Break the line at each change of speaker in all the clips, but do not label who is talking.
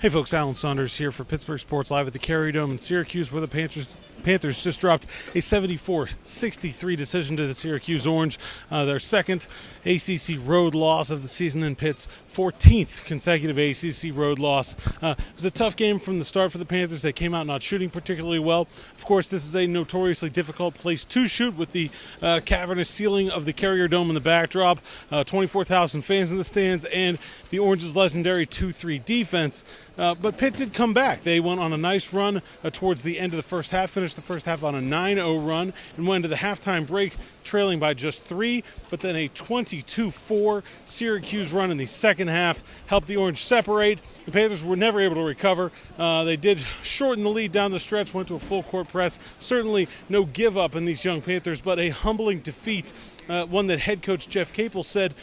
Hey folks, Alan Saunders here for Pittsburgh Sports Live at the Carrier Dome in Syracuse, where the Panthers just dropped a 74-63 decision to the Syracuse Orange, their second ACC road loss of the season and Pitt's 14th consecutive ACC road loss. It was a tough game from the start for the Panthers. They came out not shooting particularly well. Of course, this is a notoriously difficult place to shoot with the cavernous ceiling of the Carrier Dome in the backdrop, 24,000 fans in the stands, and the Orange's legendary 2-3 defense. But Pitt did come back. They went on a nice run towards the end of the first half, finished the first half on a 9-0 run, and went into the halftime break trailing by just 3, but then a 22-4 Syracuse run in the second half helped the Orange separate. The Panthers were never able to recover. They did shorten the lead down the stretch, went to a full court press. Certainly no give up in these young Panthers, but a humbling defeat, one that head coach Jeff Capel said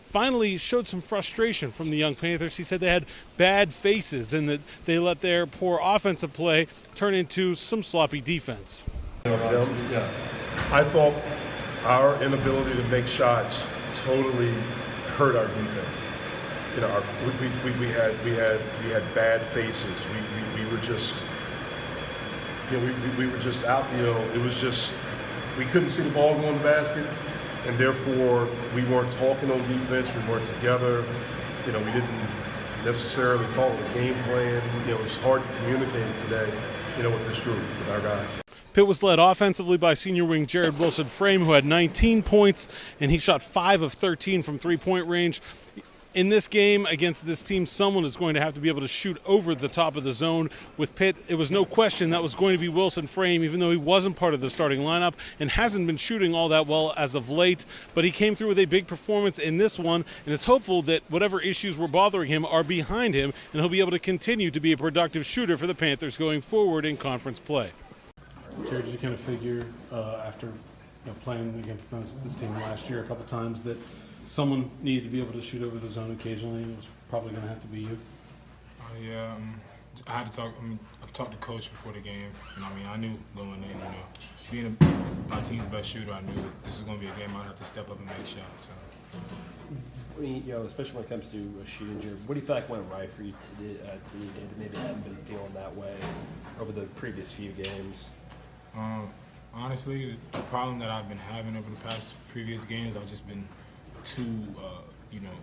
finally showed some frustration from the young Panthers. He said they had bad faces and that they let their poor offensive play turn into some sloppy defense.
I thought our inability to make shots totally hurt our defense. You know, we had bad faces. We were just, you know, we were just out. You know, it was just we couldn't see the ball go in the basket. And therefore, we weren't talking on defense. We weren't together. You know, we didn't necessarily follow the game plan. You know, it was hard to communicate today, you know, with this group, with our guys.
Pitt was led offensively by senior wing Jared Wilson-Frame, who had 19 points, and he shot 5 of 13 from three-point range. In this game against this team, someone is going to have to be able to shoot over the top of the zone. With Pitt, it was no question that was going to be Wilson-Frame, even though he wasn't part of the starting lineup and hasn't been shooting all that well as of late. But he came through with a big performance in this one, and it's hopeful that whatever issues were bothering him are behind him, and he'll be able to continue to be a productive shooter for the Panthers going forward in conference play. Jared, did you kind of figure after playing against this team last year a couple times that someone needed to be able to shoot over the zone occasionally? It was probably going to have to be you.
Yeah, I had to talk. I've talked to coach before the game, and I knew going in, being my team's best shooter, I knew that this is going to be a game I'd have to step up and make shots. So.
Especially when it comes to shooting, Jared, what do you feel like went right for you today that maybe hadn't been feeling that way over the previous few games?
Honestly, the problem that I've been having over the past previous games, I've just been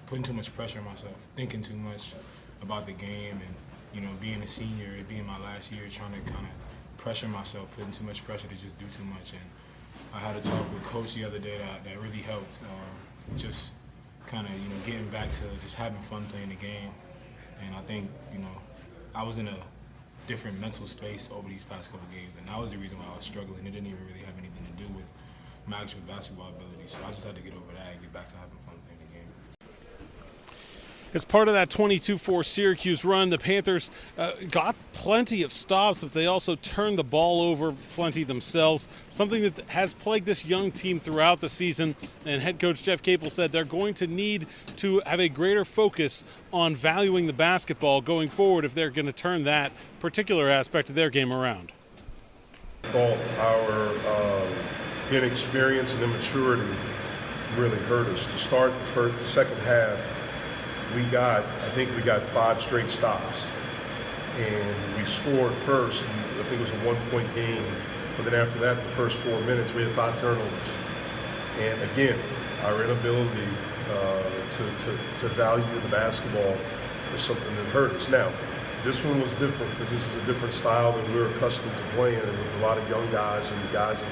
putting too much pressure on myself, thinking too much about the game, and being a senior, it being my last year, trying to kind of pressure myself, putting too much pressure to just do too much. And I had a talk with coach the other day that really helped, just kind of getting back to just having fun playing the game. And I think I was in a different mental space over these past couple games, and that was the reason why I was struggling. It didn't even really have anything to do with my actual basketball ability, so I just had to get over that and get back to having fun playing the game.
As part of that 22-4 Syracuse run, the Panthers got plenty of stops, but they also turned the ball over plenty themselves, something that has plagued this young team throughout the season. And head coach Jeff Capel said they're going to need to have a greater focus on valuing the basketball going forward if they're going to turn that particular aspect of their game around.
I thought our inexperience and immaturity really hurt us. To start the second half, I think we got 5 straight stops, and we scored first, and I think it was a 1-point game, but then after that, the first 4 minutes, we had 5 turnovers. And again, our inability to value the basketball is something that hurt us. Now, this one was different because this is a different style than we're accustomed to playing, and with a lot of young guys and guys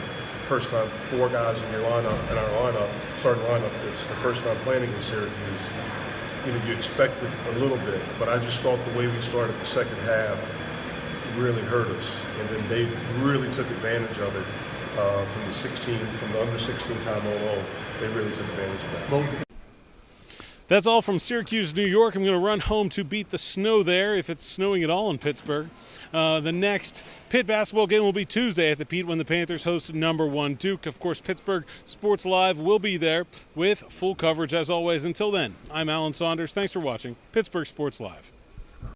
first time, 4 guys in your lineup, in our lineup, starting lineup, it's the first time playing against Syracuse. You expected a little bit, but I just thought the way we started the second half really hurt us, and then they really took advantage of it from the under 16 time on. They really took advantage of that.
That's all from Syracuse, New York. I'm going to run home to beat the snow there, if it's snowing at all in Pittsburgh. The next Pitt basketball game will be Tuesday at the Pete when the Panthers host #1 Duke. Of course, Pittsburgh Sports Live will be there with full coverage as always. Until then, I'm Alan Saunders. Thanks for watching Pittsburgh Sports Live.